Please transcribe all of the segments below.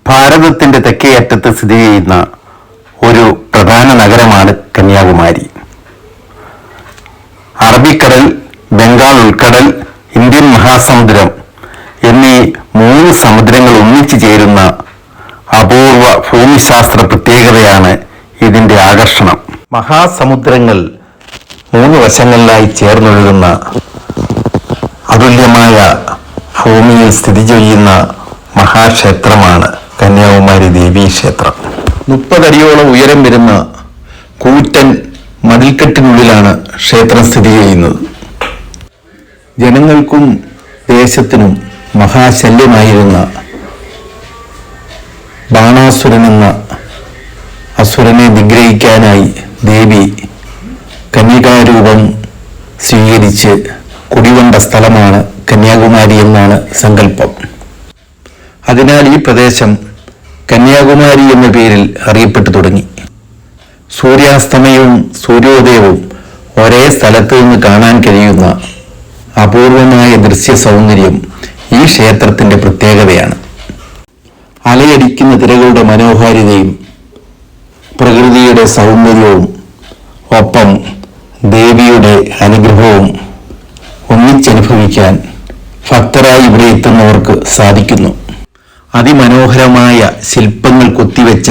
ഭാരതത്തിന്റെ തെക്കേ അറ്റത്ത് സ്ഥിതി ചെയ്യുന്ന ഒരു പ്രധാന നഗരമാണ് കന്യാകുമാരി. അറബിക്കടൽ, ബംഗാൾ ഉൾക്കടൽ, ഇന്ത്യൻ മഹാസമുദ്രം എന്നീ 3 സമുദ്രങ്ങൾ ഒന്നിച്ചു ചേരുന്ന അപൂർവ ഭൂമിശാസ്ത്ര പ്രത്യേകതയാണ് ഇതിന്റെ ആകർഷണം. മഹാസമുദ്രങ്ങൾ 3 വശങ്ങളിലായി ചേർന്നൊഴുകുന്ന അതുല്യമായ ഭൂമിയിൽ സ്ഥിതി ചെയ്യുന്ന മഹാക്ഷേത്രമാണ് കന്യാകുമാരി ദേവീ ക്ഷേത്രം. 30 അടിയോളം ഉയരം വരുന്ന കൂറ്റൻ മതിൽക്കെട്ടിനുള്ളിലാണ് ക്ഷേത്രം സ്ഥിതി ചെയ്യുന്നത്. ജനങ്ങൾക്കും ദേശത്തിനും മഹാശല്യമായിരുന്ന ബാണാസുരൻ എന്ന അസുരനെ നിഗ്രഹിക്കാനായി ദേവി കന്യകാരൂപം സ്വീകരിച്ച് കുടികൊണ്ട സ്ഥലമാണ് കന്യാകുമാരി എന്നാണ് സങ്കല്പം. അതിനാൽ ഈ പ്രദേശം കന്യാകുമാരി എന്ന പേരിൽ അറിയപ്പെട്ടു തുടങ്ങി. സൂര്യാസ്തമയവും സൂര്യോദയവും ഒരേ സ്ഥലത്ത് നിന്ന് കാണാൻ കഴിയുന്ന അപൂർവമായ ദൃശ്യ സൗന്ദര്യം ഈ ക്ഷേത്രത്തിന്റെ പ്രത്യേകതയാണ്. അലയടിക്കുന്ന തിരകളുടെ മനോഹാരിതയും പ്രകൃതിയുടെ സൗന്ദര്യവും ഒപ്പം ദേവിയുടെ അനുഗ്രഹവും ഒന്നിച്ചനുഭവിക്കാൻ ഭക്തരായി ഇവിടെ എത്തുന്നവർക്ക് സാധിക്കുന്നു. അതിമനോഹരമായ ശില്പങ്ങൾ കൊത്തിവെച്ച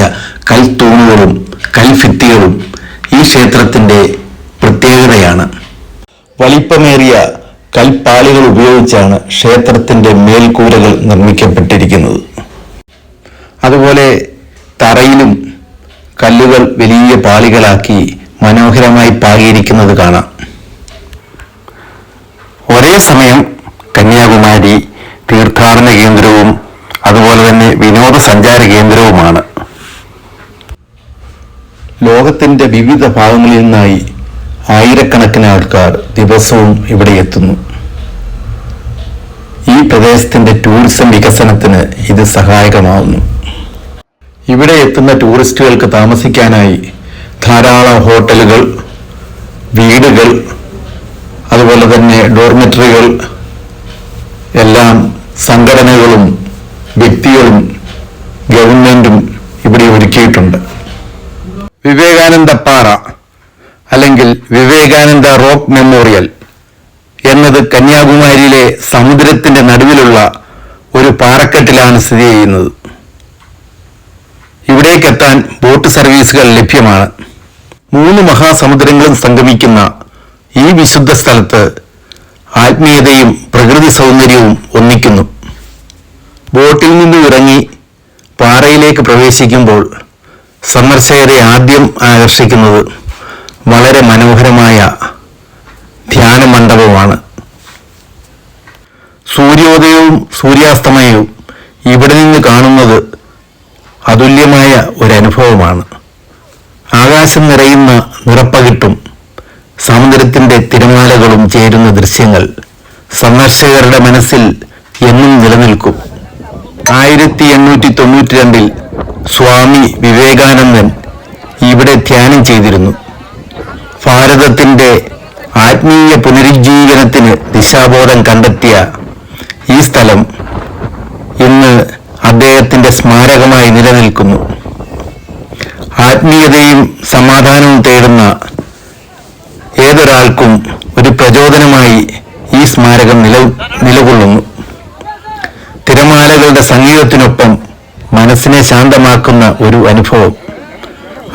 കൽത്തൂണുകളും കൽഭിത്തികളും ഈ ക്ഷേത്രത്തിന്റെ പ്രത്യേകതയാണ്. വലിപ്പമേറിയ കൽപ്പാളികൾ ഉപയോഗിച്ചാണ് ക്ഷേത്രത്തിന്റെ മേൽക്കൂരകൾ നിർമ്മിക്കപ്പെട്ടിരിക്കുന്നത്. അതുപോലെ തറയിലും കല്ലുകൾ വലിയ പാളികളാക്കി മനോഹരമായി പാകിയിരിക്കുന്നത് കാണാം. ഒരേ സമയം കന്യാകുമാരി തീർത്ഥാടന കേന്ദ്രവും അതുപോലെ തന്നെ വിനോദസഞ്ചാര കേന്ദ്രവുമാണ്. ലോകത്തിന്റെ വിവിധ ഭാഗങ്ങളിൽ നിന്നായി ആയിരക്കണക്കിന് ആൾക്കാർ ദിവസവും ഇവിടെ എത്തുന്നു. ഈ പ്രദേശത്തിന്റെ ടൂറിസം വികസനത്തിന് ഇത് സഹായകമാവുന്നു. ഇവിടെ എത്തുന്ന ടൂറിസ്റ്റുകൾക്ക് താമസിക്കാനായി ധാരാളം ഹോട്ടലുകൾ, വീടുകൾ, അതുപോലെ തന്നെ ഡോർമെറ്ററികൾ എല്ലാം സംഘടനകളും വ്യക്തികളും ഗവൺമെന്റും ഇവിടെ ഒരുക്കിയിട്ടുണ്ട്. വിവേകാനന്ദ പാറ അല്ലെങ്കിൽ വിവേകാനന്ദ റോക്ക് മെമ്മോറിയൽ എന്നത് കന്യാകുമാരിയിലെ സമുദ്രത്തിന്റെ നടുവിലുള്ള ഒരു പാറക്കെട്ടിലാണ് സ്ഥിതി ചെയ്യുന്നത്. ഇവിടേക്കെത്താൻ ബോട്ട് സർവീസുകൾ ലഭ്യമാണ്. 3 മഹാസമുദ്രങ്ങളും സംഗമിക്കുന്ന ഈ വിശുദ്ധ സ്ഥലത്ത് ആത്മീയതയും പ്രകൃതി സൗന്ദര്യവും ഒന്നിക്കുന്നു. ബോട്ടിൽ നിന്നും ഇറങ്ങി പാറയിലേക്ക് പ്രവേശിക്കുമ്പോൾ സന്ദർശകരെ ആദ്യം ആകർഷിക്കുന്നത് വളരെ മനോഹരമായ ധ്യാന മണ്ഡപമാണ്. സൂര്യോദയവും സൂര്യാസ്തമയവും ഇവിടെ നിന്ന് കാണുന്നത് അതുല്യമായ ഒരനുഭവമാണ്. ആകാശം നിറയുന്ന നിറപ്പകിട്ടും സമുദ്രത്തിന്റെ തിരമാലകളും ചേരുന്ന ദൃശ്യങ്ങൾ സന്ദർശകരുടെ മനസ്സിൽ എന്നും നിലനിൽക്കും. 1892 സ്വാമി വിവേകാനന്ദൻ ഇവിടെ ധ്യാനം ചെയ്തിരുന്നു. ഭാരതത്തിന്റെ ആത്മീയ പുനരുജ്ജീവനത്തിന് ദിശാബോധം കണ്ടെത്തിയ ഈ സ്ഥലം ഇന്ന് അദ്ദേഹത്തിന്റെ സ്മാരകമായി നിലനിൽക്കുന്നു. ആത്മീയതയും സമാധാനവും തേടുന്ന ഏതൊരാൾക്കും ഒരു പ്രചോദനമായി ഈ സ്മാരകം നിലകൊള്ളുന്നു. തിരമാലകളുടെ സംഗീതത്തിനൊപ്പം മനസ്സിനെ ശാന്തമാക്കുന്ന ഒരു അനുഭവം.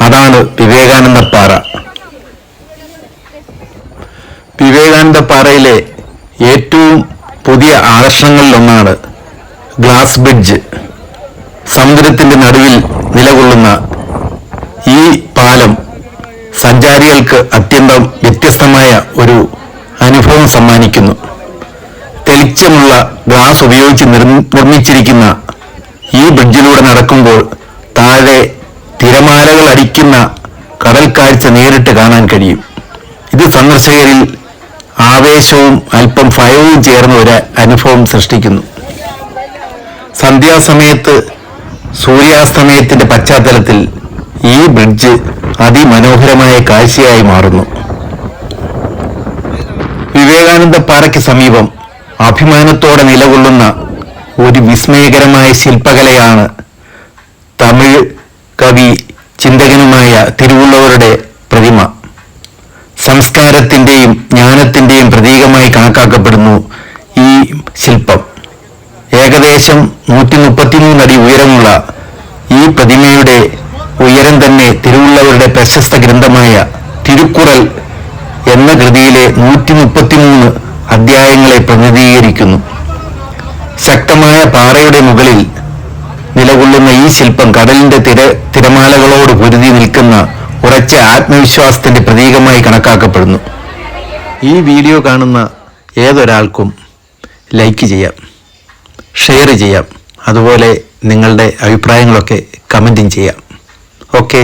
അതാണ് വിവേകാനന്ദ പാറ. വിവേകാനന്ദ പാറയിലെ ഏറ്റവും പുതിയ ആകർഷണങ്ങളിലൊന്നാണ് ഗ്ലാസ് ബ്രിഡ്ജ്. സമുദ്രത്തിന്റെ നടുവിൽ നിലകൊള്ളുന്ന ഈ പാലം സഞ്ചാരികൾക്ക് അത്യന്തം വ്യത്യസ്തമായ ഒരു അനുഭവം സമ്മാനിക്കുന്നു. തെളിച്ചമുള്ള ഗ്ലാസ് ഉപയോഗിച്ച് നിർമ്മിച്ചിരിക്കുന്ന ഈ ബ്രിഡ്ജിലൂടെ നടക്കുമ്പോൾ താഴെ തിരമാലകൾ അടിക്കുന്ന കടൽ കാഴ്ച നേരിട്ട് കാണാൻ കഴിയും. ഇത് സന്ദർശകരിൽ ആവേശവും അല്പം ഭയവും ചേർന്ന ഒരു അനുഭവം സൃഷ്ടിക്കുന്നു. സന്ധ്യാസമയത്ത് സൂര്യാസ്തമയത്തിന്റെ പശ്ചാത്തലത്തിൽ ഈ ബ്രിഡ്ജ് അതിമനോഹരമായ കാഴ്ചയായി മാറുന്നു. വിവേകാനന്ദ പാറയ്ക്ക് സമീപം അഭിമാനത്തോടെ നിലകൊള്ളുന്ന ഒരു വിസ്മയകരമായ ശില്പകലയാണ് തമിഴ് കവി ചിന്തകനുമായ തിരുവള്ളുവരുടെ പ്രതിമ. സംസ്കാരത്തിൻ്റെയും ജ്ഞാനത്തിൻ്റെയും പ്രതീകമായി കണക്കാക്കപ്പെടുന്നു ഈ ശില്പം. ഏകദേശം 133 അടി ഉയരമുള്ള ഈ പ്രതിമയുടെ ഉയരം തന്നെ തിരുവള്ളുവരുടെ പ്രശസ്ത ഗ്രന്ഥമായ തിരുക്കുറൽ എന്ന കൃതിയിലെ 133 അധ്യായങ്ങളെ പ്രതിനിധീകരിക്കുന്നു. ശക്തമായ പാറയുടെ മുകളിൽ നിലകൊള്ളുന്ന ഈ ശില്പം കടലിന്റെ തിരമാലകളോട് പൊരുതി നിൽക്കുന്ന ഉറച്ച ആത്മവിശ്വാസത്തിന്റെ പ്രതീകമായി കണക്കാക്കപ്പെടുന്നു. ഈ വീഡിയോ കാണുന്ന ഏതൊരാൾക്കും ലൈക്ക് ചെയ്യാം, ഷെയർ ചെയ്യാം, അതുപോലെ നിങ്ങളുടെ അഭിപ്രായങ്ങളൊക്കെ കമൻറ്റും ചെയ്യാം. ഓക്കെ.